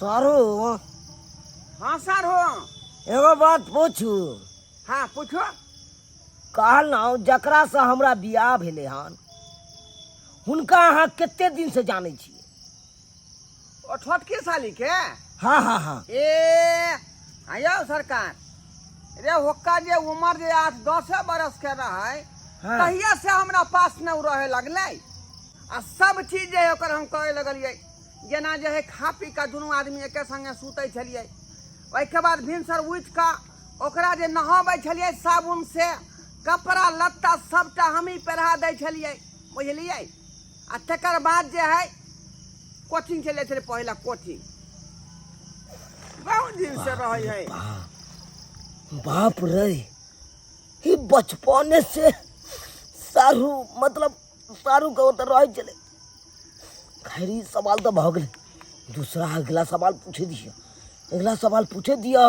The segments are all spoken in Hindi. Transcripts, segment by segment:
सारू हाँ सर हो। एगो बात पूछू। हाँ पूछो। कहलहुँ जकरा से हमरा बियाह भेले हन हुनका अहाँ कते दिन से जाने छियै? ओ छोटकी साली के? हाँ हाँ हाँ। आयो सरकार रे होक्का जे उम्र जे 8-10 बरस के रहे हाँ। तहिया से हमरा पास न रहे लगले आ सब चीज जे है ओकर हम करे लगलिए। जेना जे है खा पी का दुनू आदमी एके संगे सुते छलिए। ओइ के बाद भिनसर उठ का ओकरा जे नहाबै छलिए साबुन से कपड़ा लत्ता सबटा हम ही पहिरा दै छलिए बुझलिए। आ तकर बाद जे है कोचिंग चले छले पहला कोचिंग बहुत दिन से रहे है। बाप रे ही बचपने से सारू मतलब सारू के तो रह चले। खैरी सवाल तो भ गए। दूसरा अगला सवाल पूछे दिया। अगला सवाल पूछे दिया।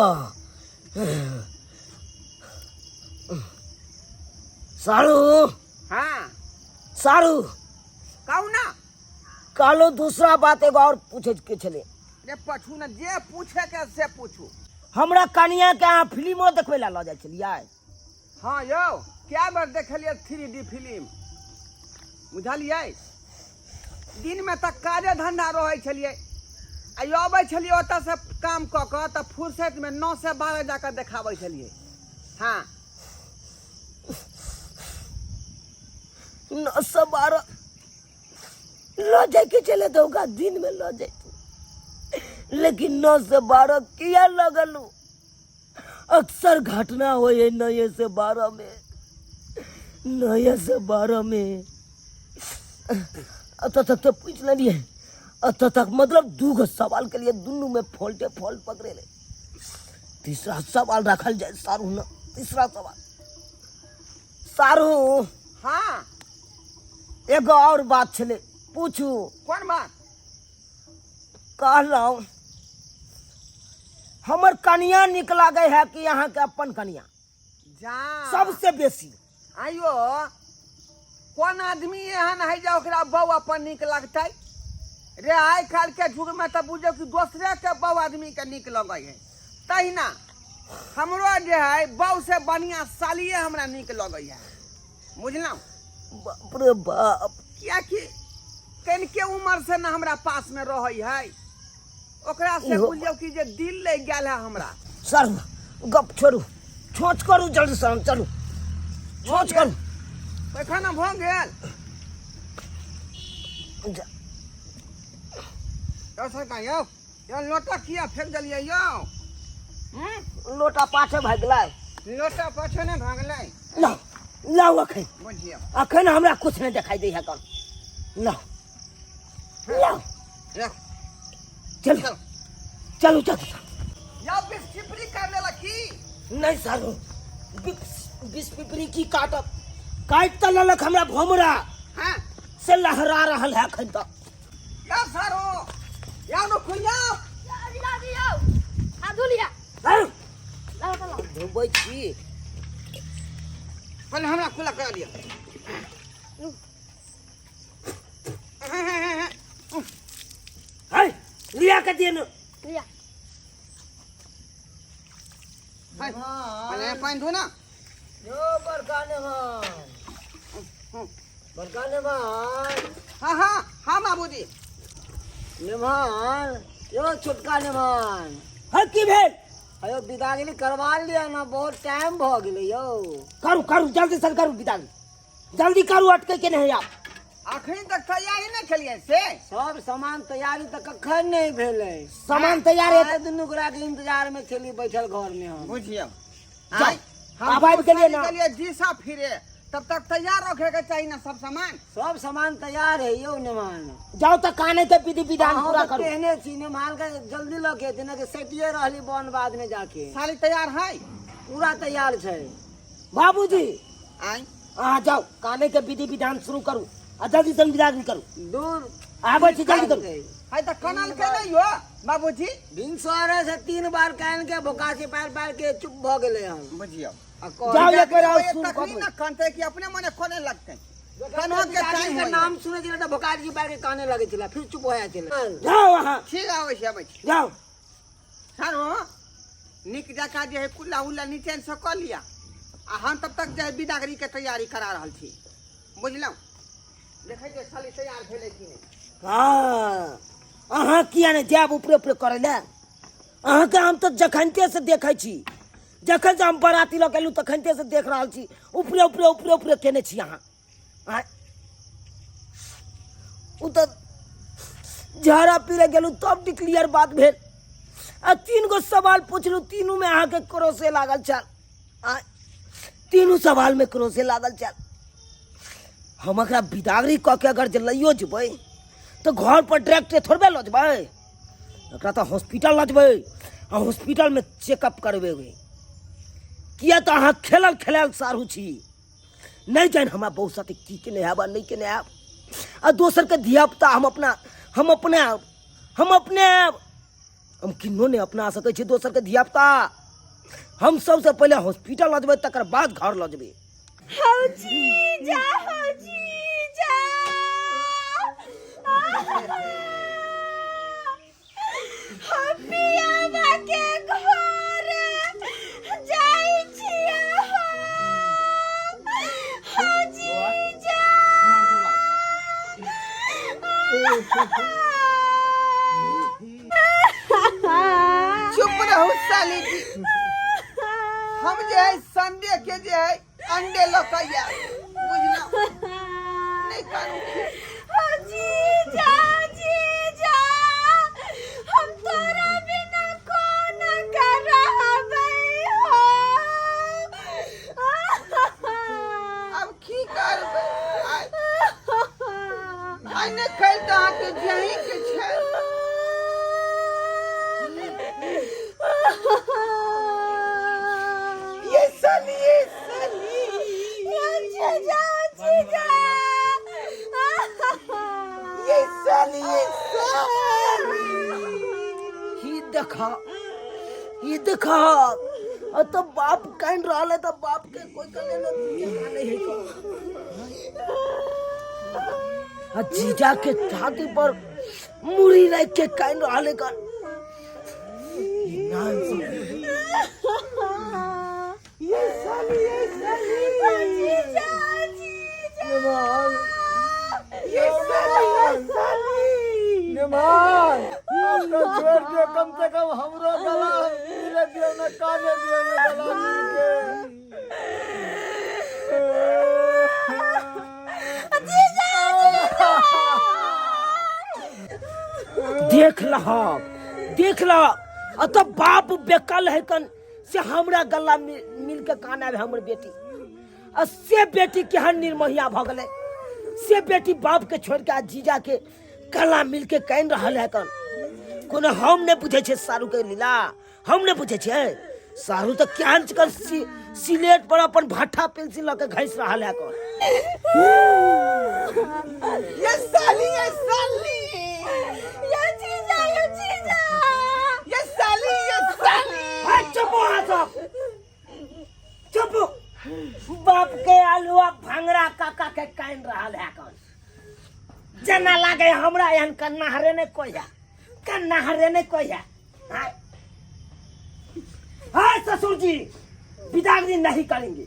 सारू हाँ सारू कहू ना। कालो दूसरा बात एगो और पूछे के चले। रे पूछू ना जे पूछे के से पूछू। हमरा कनिया के अहाँ फिल्मो देखबे ला ल जाय छलियै? हाँ यो क्या बार देखलिए 3D फिल्म बुझलिए। दिन में तक काजे धंधा रहे छलिए आ अबै छलिए ओतऽ से काम क के त फुर्सत में 9 से 12 जाकर देखाबै छलिए। हाँ 9 से 12 ल जाए के चले दोगा दिन में ल जाए। लेकिन 9 से 12 किया लगलू? अक्सर घटना हो 9 से 12 में। 9 से 12 में अत तक तो पूछ लिए। अत तक मतलब 2 सवाल के लिए दोनों में फॉल्टे फॉल्ट पकड़े ले। तीसरा सवाल रखल जाए सारू न। तीसरा सवाल सारू। हाँ एगो और बात छले पूछू। कौन बात? कहलहुँ हमर कनिया निक लागे है कि यहाँ के अपन कनिया जा सबसे बेसी? आइयो कौन आदमी एहन है जो ओकरा बहू अपन निक लगते रे? आइ काल के युग में तो बुझो कि दूसरे के बहू आदमी के निक लगे है। तहिना हमरो जे है बहू से बढ़िया सालिए हमरा निक लगे है बुझलौ। बाप रे बाप। क्या कि कन के उम्र से न हमरा पास में रहे है ओकरा से बुझियो कि जे दिल ले गेल है हमरा। सर गप छोड़ू छोच करू जल्दी से चलू छोच करू। पैखाना भ गेल? सरकार यो लोटा किया फेंक दिलिए यो? लोटा पाछे भाग गेलै। लोटा पाछे नहीं भागलै। ला लाओ अखन बुझियो अखन हमरा कुछ नहीं दिखाई दे है। कम ला लाओ रख चलो चलो चलो। या बिस चिपरी करने लगी? नहीं सारू बिस पिपरी की काटब काट त ललक हमरा भोमरा हाँ से लहरा रहल है अखन तक। या सारो या नो खुया दिला दियो आ दुलिया सारू लाओ लाओ धोबै छी। पहले हमरा खुला कर दिया। है लिया के दिए न। लिया पहले पानी धो ना। यो बड़का नेमान बड़का नेमान हाँ हाँ हाँ बाबूजी। निमान यो छोटका निमान है की भेल? अयो विदागिरी करवा लिया ना, बहुत टाइम भ गेले यो। करू करू जल्दी से करू विदाई जल्दी करू अटके के नहीं आप। अखनी तक तैयारी नहीं खेलिए से? सब सामान तैयारी तक कखन नहीं भेले। सामान तैयार है दुनू गोरा के इंतजार में खेली बैठल घर में हम। बुझियो जाओ, अब आबि गेलिए ना। चलिए दिशा फिरे तब तक तैयार रखे के चाहिए ना सब सामान। सब सामान तैयार है यो निमान। जाओ तक काने के विधि विधान पूरा करो। कहने छी निमान के जल्दी लगे थे ना के सेटिए रहली बन बाद में जाके। साली तैयार है? पूरा तैयार छै बाबूजी। आई हाँ जाओ काने के विधि विधान शुरू करू आ जल्दी से विदा करू। दूर आबै छी जल्दी करू। है तो कनल के नहीं हो बाबूजी? भिनसरे से 3 बार कान के भोकासी पैर पैर के चुप भ गेले हम। बुझियो जाओ लेकर आओ ये शुरू तकनी करू। ना कानते कि अपने मने कोने लगते। कनो के टाइम के हो नाम सुने दिला तो भोकाजी बैठ के काने लगे थिला फिर चुप होया थिला जाओ वहाँ ठीक आवे छे आबै छे जाओ। सारो निक जका जे है कुल्ला उल्ला नीचे से क लिया आ हम तब तक जे है बिदागरी के तैयारी करा रहल छी बुझलौ देखै जे साली तैयार भेलै कि नहीं। हाँ अहाँ किया ने जाब ऊपरे ऊपरे करे ले अहाँके हम तो जखनते से देखै छी जखन से हम बराती लऽ गेलहुँ तखनते से देख रहल छी ऊपरे ऊपरे ऊपरे ऊपरे केने छी अहाँ आँय उ तऽ झाड़ा पीरे गेलहुँ तब डिक्लियर बात भेल आ 3 गो सवाल पूछलहुँ तीनू में अहाँके क्रोसे लागल छल आँय तीनू सवाल में क्रोसे लागल छल हम एकरा बिदागरी कऽ के अगर जे लइयो जेबै तो घर पर डायरेक्टे थोड़बे लऽ जेबै एकरा तो हॉस्पिटल लऽ जेबै आ हॉस्पिटल में चेकअप करबेबै किया तो अहाँ खेलल खेलायल सारू छी नहीं जान हमरा बहु साथे की केने आब नहीं केने आब आ दोसर के धिया पुता हम अपने हम किन्नो नहीं अपना सकै छी दोसर के धिया पुता हम सबसे पहले हॉस्पिटल लऽ जेबै तकर बाद घर लऽ जेबै। हौजी जा हम पियावा के घर जाइ छियै हौजी जा चुप रहू साली जी हम जे है संडे के जे है अंडे लकैया बुझलौ नहीं करू हौजी जा हम तोरा बिना कोन करबै हो अब की करबै आइ ने कल तो आके जही के छै ये साली ये देखा और तो बाप कान रहा है तो बाप के कोई कले नहीं है आ जीजा के छाती पर मुड़ी रख के कान रहा है कर ये साली निमान आपका छोड़ के कम से कम हमरो गला मिले दियो न काने दियो न गला देख ला तो बाप बेकल है कन से हमरा गला मिल के काना है हमर बेटी आ से बेटी केहन निर्महिया भ गले से बेटी बाप के छोड़ के आ जीजा के गला मिल के कान रहल है कन कोनो हम ने बुझे छे सारू के लीला हम ने बुझे छे सारू तो केहन कर सिलेट पर अपन भाठा पेंसिल लके घिस रहल है कन ये साली चुप बाप के आलुआ भंगरा काका के कान रहल है कन जना लागे हमरा एहन कन्ना हरे ने कोया हाय ससुर जी बिदागरी नहीं करेंगे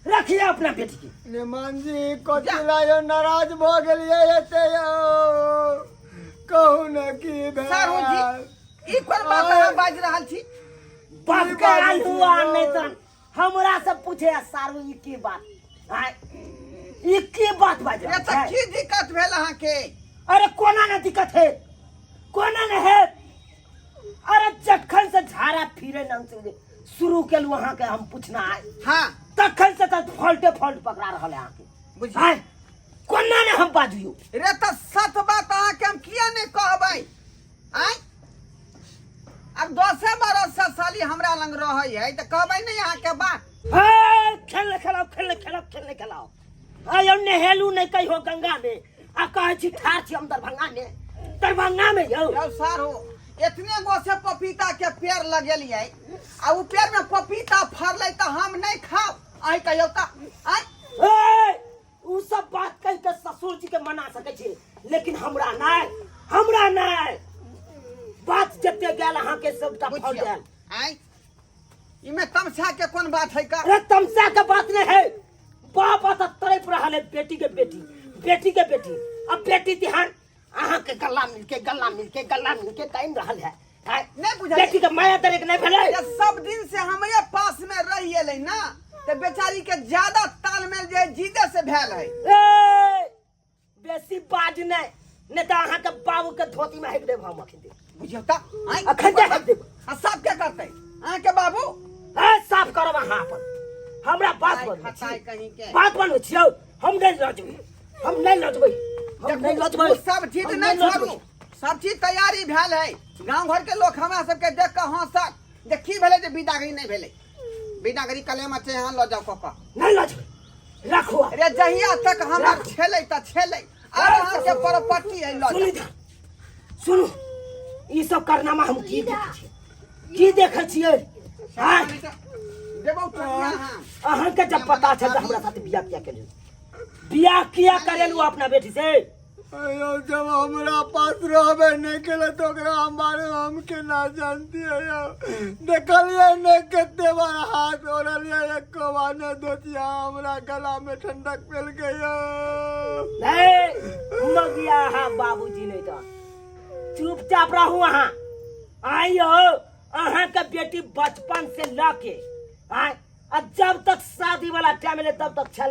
रखिए अपना बेटी की निमान जी कोचिला नाराज भ गेलिए एते कहू न की सारू जी ई कोन बात अहाँ बाज रहल छी बाप के आलुआ नहीं तन हमरा से पूछे सारू ई की बात हाय ई की बात बाज ये त की दिक्कत भेल अहाँ के अरे कोना न दिक्कत है कोना न है अरे जखन से झाड़ा फिरे न से शुरू के वहां के हम पूछना है हां तखन से तो फॉल्ट पकड़ा रहल है आके बुझी हाय कोना ने हम बाजियो रे त सत बात अहाँ के हम किया नहीं कहबै आय अब 10 बरस से साली हमरा लंग रहै है त कहबै नहीं अहाँ के बात हाय खेल खेलाओ आय हमने हेलू नहीं कहियो गंगा में आ कहे छी ठार छी हम दरभंगा में यौ सारू इतने गो से पपीता के पेड़ लगेलिए आ उ पेड़ में पपीता फरले त हम नहीं खाब आई कहियो त आई ए उ उ सब बात कह के ससुर जी के मना सके छे, लेकिन हमरा नहीं बात जते गेल अहाँ के सबटा फल गेल। आई इमे तमसा के कौन बात है का? अरे तमसा के बात नहीं है, बाप आता तरफ रहा है बेटी के बेटी अब बेटी ध्यान अहाँ के गला मिलके कायम रहल है। नहीं बुझा बेटी के माया तरीक नहीं भेले। ये सब दिन से हमारे पास में रही है ना, तो बेचारी के ज्यादा तालमेल जे जीते से भेल है। ए, बेसी बाज नहीं तो अहाँ के बाबू के धोती में हेक देब हम अखन दे। बुझियो ता आई अखन दे हेक देब। आ सब क्या करते अहाँ के बाबू? ए साफ करब अहाँ अपन हमरा बात आई बन खताई कहीं के बात बन छियौ। हम नहीं लजबै सब चीज नहीं छोड़ू, सब चीज तैयारी भेल है। गांव घर के लोग हमरा सबके देख के हंसत जे की भेले जे बिदागरी नहीं भेले। बिदागरी कलेम अच्छे यहाँ लो जाओ कोका नहीं लजबै रखो। अरे जहिया तक हमरा छेले त छेले और अहाँ के प्रॉपर्टी है लो जाओ। सुनु ई सब करनामा हम की देखे छियै हां देबौ तो यहाँ अहाँ के जब पता चल त हमरा साथ बियाह किया करेलू अपना बेटी से। अयो जब हमरा पास रहबे नहीं केले तो ओकरा हमारे हम के ना जानती है यो। देखलिए ने कितने बार हाथ ओढ़लिए एक बाने दोतिया हमरा गला में ठंडक मिल गई। नहीं मगिया हा बाबूजी नहीं तो चुपचाप रहू। अहाँ आइयो अहाँ के बेटी बचपन से लाके जब तक शादी वाला टाइम ले तब तक छल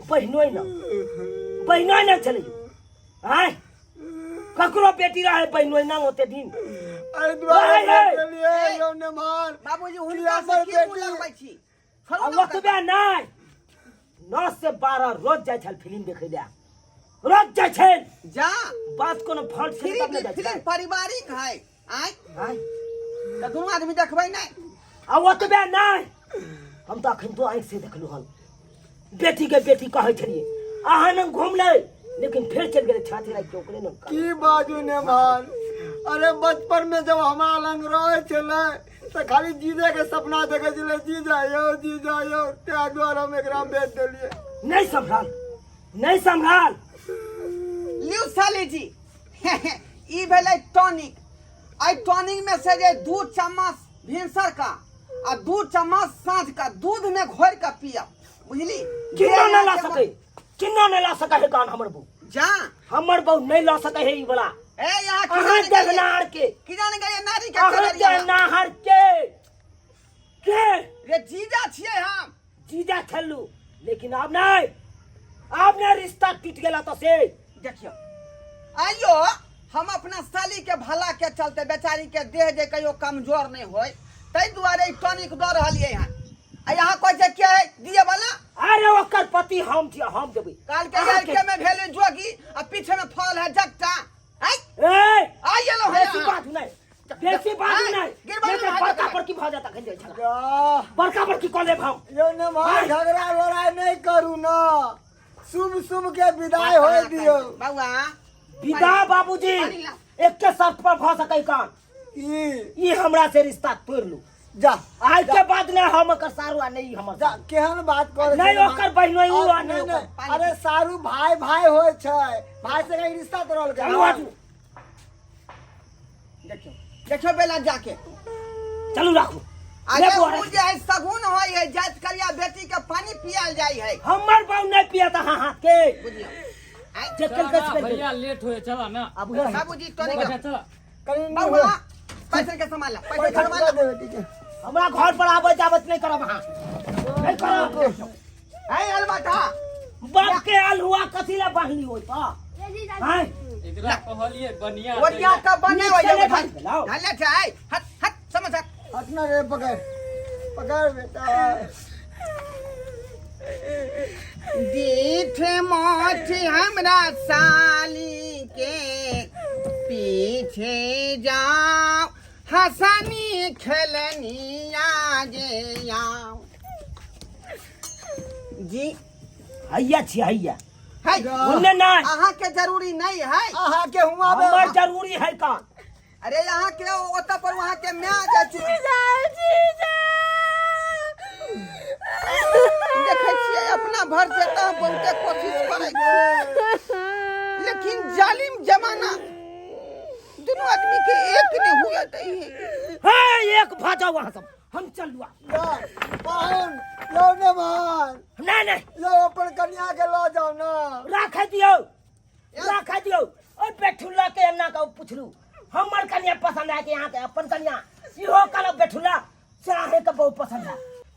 बहनोई न चले आय ककरो बेटी रहे बहनोई न होते दिन। अरे द्वारा के लिए यो ने मार बाबूजी हुनका से की मुंह लगबै छी? अब ओतबे नहीं 9 से 12 रोज जाय छल फिल्म देखे ले, रोज जाय छल। जा बात कोनो फॉल्ट से तब नहीं जाय फिल्म छल। पारिवारिक है आई आय त दुनू आदमी देखबै नहीं। अब ओतबे नहीं हम तो अखन तो आँख से देखलू हन बेटी के बेटी कहे छलिए अहाँ न घूम ले, लेकिन फिर चल गए छाती लाग के ओकरे न की बाजू ने मान। अरे बचपन में जब हमारा लंग रहे चले तो खाली जीजे के सपना देखे चले जी जायो त्या द्वारा हम एकरा बेच देलिए। नहीं संभाल लियो साली जी ई भेलै टॉनिक। आई टॉनिक में से जे 2 चम्मच भिनसर का और 2 चम्मच साँझ का दूध में घोर के पिया बुझली। किन्ना न ला सका है कान हमर बहू जा हमर बहू नहीं ला सके है ई वाला। ए यहाँ अहाँ देवनार के किरान गए नारी के अहाँ कलरिया देवनार के रे जीजा छिए हम जीजा छल्लू, लेकिन अब नहीं रिश्ता टूट गेला तो से देखियो। आइयो हम अपना साली के भला के चलते बेचारी के देह जे कहियो कमजोर नहीं होय तै दुआरे टॉनिक द रहलिए यहाँ। आ यहाँ कोई जे क्या है दिए वाला? अरे ओकर पति हम देबै। काल के लड़के में भेले जोगी और पीछे में फल है जट्टा। ए आइए लो बेसी बात नहीं गिरबान नहीं बड़का बड़की भा जाता खंजर छला बड़का बड़की कॉले हम यो ने मार झगड़ा लड़ाई नहीं करू ना, शुभ के विदाई होए दियो। बाबा विदा बाबूजी एक के शर्त पर भ सकै कान ई हमरा से रिश्ता तोड़ लू। जा आज के बाद ने हम कर सारुआ नहीं हमर जा केहन बात करे नहीं ओकर बहनोई हुआ नहीं ओकर। अरे सारू भाई होय छै, भाई से कहीं रिश्ता तोड़ल के। चलू आजू देखियो बेला जाके चलू राखू। अरे वो जे है सगुन होय है जात करिया बेटी के पानी पियाल जाय है। हमर बहू नहीं पियत हाथ के बुझियो जे कल भैया लेट होए चला ना। अब बाबूजी तो नहीं चला कहीं बाबा पैसा के संभाल पैसा संभाल दे ठीक है। हमरा घर पर आबे जावत नहीं करब हां नहीं करब। ए अलबाटा बाप के आल हुआ कथी ला बांधली होय तो हां एकरा कहलिए बनिया ओरिया का बने हो चले जाए भाई, लाओ। ढले जाए हट समझ हटना रे पकड़ बेटा। दीठ मोठ हमरा साली के पीछे जाओ हसनी खेलनी आजे आओ जी। हैया छी हैया है बोलने ना अहाँ के जरूरी नहीं है। आहा के हुआ बे हमर जरूरी है कान। अरे यहाँ के ओता पर वहाँ के म्या जाची देखे छियै अपना भर से तो बहुते कोशिश करे बेटे हे एक भाजा वहां सब हम चलुआ पाहुन लो ने मान नहीं लो अपन कन्या के लो जाओ ना रख दियो ओ बेठुला के अन्ना का पूछलू हमर कन्या पसंद है कि यहाँ के अपन कन्या इहो कल बेठुला चाहे के बहुत पसंद है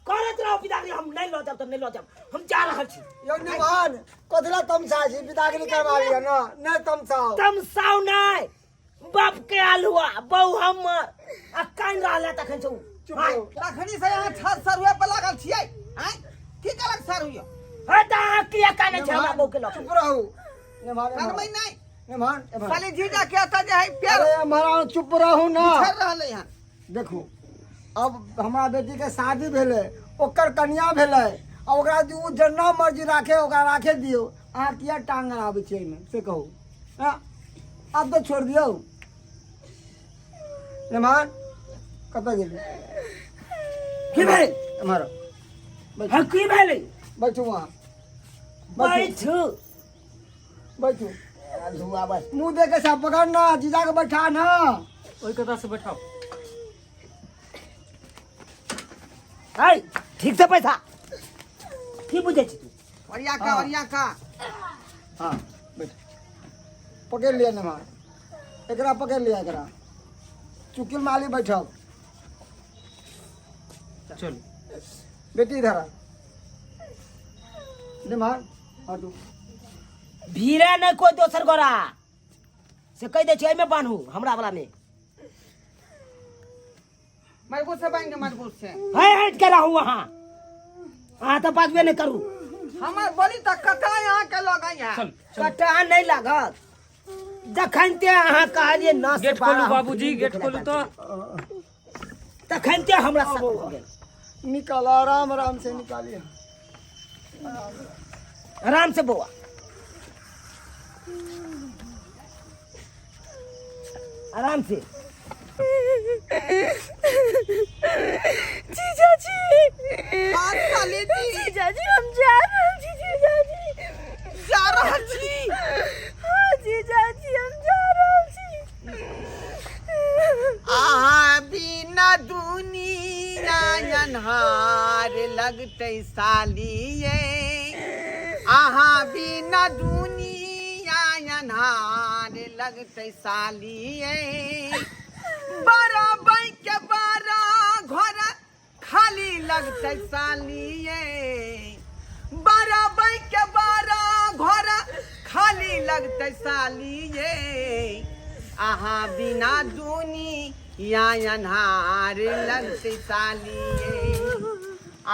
करत रहो बिदागरी हम नहीं लो जाब तो नहीं लो जाब हम जा रहल छी यो ने मान कथला तमसा छी बिदागरी करवा लिया ना नहीं तमसाओ तमसाओ नहीं बाप के आलुआ बहु हमर आ कान रहले तखन छौ चुप रहो तखनी से यहाँ छत सरुए पर लागल छियै हैं की कलक सरुए हटा किया काने छला बहु के लो चुप रहो ने मान करबै नहीं ने मान साली जीजा के आता जे है प्यार अरे हमारा चुप रहू ना छर रहले यहाँ देखो अब हमारा बेटी के शादी भेले ओकर कन्या भेले अब ओकरा उ जन्ना मर्जी राखे ओकरा राखे दियो अहाँ किया टांग आबै छै एमे से कहू हां अब तो छोड़ दियो मेहमान कतऽ गेली की भेल हमारा हम की भेल बैठू वहाँ बैठू बैठू धुआ बस मुंह देखे सब पकड़ ना जीजा के बैठा ना ओई कथा से बैठाओ हाय ठीक से पैसा की बुझे छी तू ओरिया का हाँ बैठ पकड़ लिया मेहमान एकरा पकड़ लिया एकरा चुकिल माली बैठो चल बेटी इधर आ मेहमान हाँ तू भीरे नहीं कोई दोसर गोरा से कह दे छी में बांधू हमरा वाला में मजबूत से बांध मजबूत से है हट के रहू वहां आ तो बात नहीं करू हमर बोली तक कटा यहाँ के लोग यहाँ चल कटा नहीं लागत जखनते अहाँ कहलिए न गेट खोलू बाबूजी गेट खोलू तो तखनते हमरा शक हो गेल निकाल आराम आराम से निकालिए आराम से बउआ आराम से जीजा जी बात साली जी जीजा जी हम जा रहे हैं जीजा जी जा रहा छी हाँ जीजा जी हम जा रहे हैं आहा बिना दुनिया अन्हार लगते साली ये आहा बिना दुनिया अन्हार लगते साली ये बारा बैंक के बारा घर खाली लगते साली ये बारा बैंक के बारा घर खाली लगते साली ये आहा बिना दुनिया अन्हार लगते साली ये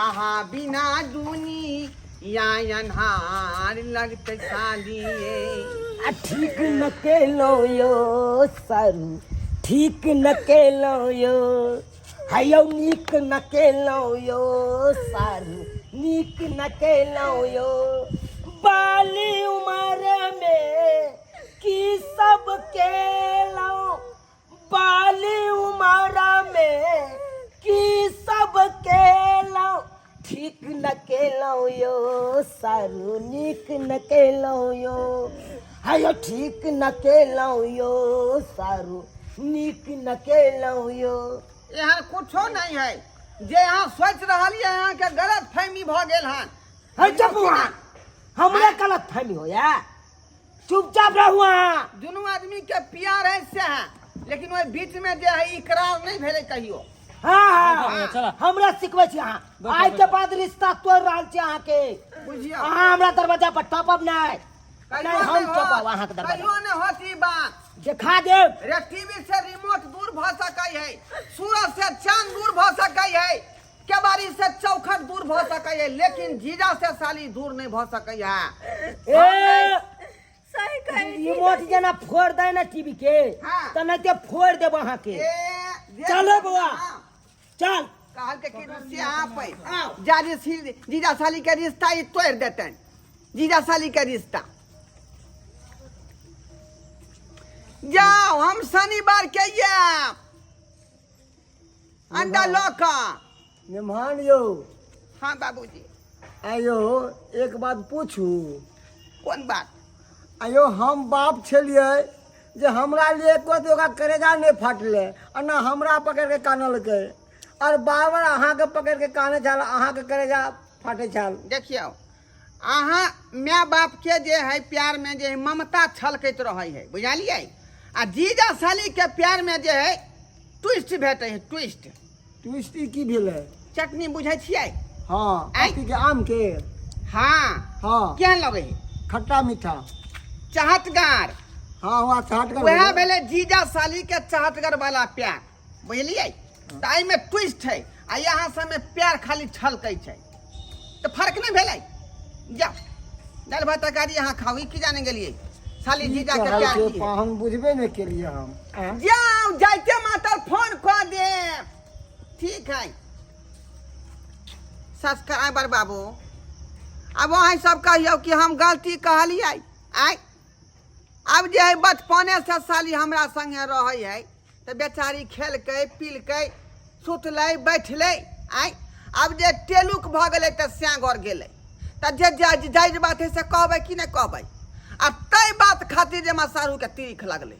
आहा बिना दुनिया अन्हार लगते साली ये ठीक न केलो यो सारू ठीक न केलो यो हायो नीक न केलो यो सारू नीक न केलो यो बाली उम्र में की सब केलो बाली उम्र में की सब केलो ठीक न केलो यो सारू नीक न केलो यो हायो ठीक न केलो यो सारू नीक न केलो यो यहाँ कुछो नहीं है जे यहाँ सोच रही है यहाँ के गलत फहमी भ गेल हन है चुप वहाँ हमरे गलत फहमी हो या चुपचाप रहू वहाँ दोनों आदमी के प्यार है से है लेकिन वही बीच में जो है इकरार नहीं भेले कहियो हाँ चला। हमरा सिखबै छी अहाँ आज के बाद रिश्ता तोड़ रहल छी अहाँ के बुझियो अहाँ हमरा दरवाजा पर टपब नहीं नहीं हम टपब अहाँ के दरवाजा कहियो ने होती बात देखा देब रे टीवी से रिमोट दूर भ सकै है सूरज से चांद दूर भ सकै है केबाड़ी से चौखट दूर भ सकै है लेकिन जीजा से साली दूर नहीं भ सकै है ए सही कही रिमोट जना फोड़ दे ना टीवी के हाँ। तो नहीं ते फोड़ देब अहाँ के चलो बउआ चल कहल के कि रुसिया आप जाजी जीजा साली के रिश्ता ही तोड़ देते जीजा साली के रिश्ता जाओ हम शनिवार के ये अंडा लौका मेहमान यो हाँ बाबूजी आयो एक बात पूछू कौन बात आयो हम बाप छलिए जे हमरा लिए एको तो ओकरा करेजा नहीं फाटले और ना हमरा पकड़ के कानल के और बार बार अहाँ के पकड़ के काने छल अहाँ के करेजा फाटे छल। देखियो अहाँ माय बाप के जे है प्यार में जे है ममता छलकैत रहे है बुझलिए आ जीजा साली के प्यार में जे है ट्विस्ट भेटे है ट्विस्ट। ट्विस्ट की भेलै? चटनी बुझे छियै? हाँ आइ? अथी के आम के। हाँ हाँ केहन लगे है? खट्टा मीठा। चाहतगार। हाँ वहाँ चाहतगर वह भेले जीजा साली के चाहतगर वाला प्यार बुझलिए। ताई में ट्विस्ट है आ यहाँ सब में प्यार खाली छलकै छै तो फर्क नहीं भेलै। जाओ दाल भात तरकारी यहाँ खाओ की जाने के लिए साली जीजा के प्यार की है। हम बुझबे नहीं केलिए हम। जाओ जाइते मातर फोन कर दे ठीक है। सब्सक्राइबर बाबू अब वहाँ सब कहियो कि हम गलती कहलिए आय अब जे है बचपने से साली हमरा संगे रहे है तो बेचारी खेल के पील के सुतले बैठले आय अब जे टेलुक भ गए तो स्यागर गेले तो जे जायज बात है से कहबै कि नहीं कहबै आ तै बात खातिर जे मसारू के तीख लगले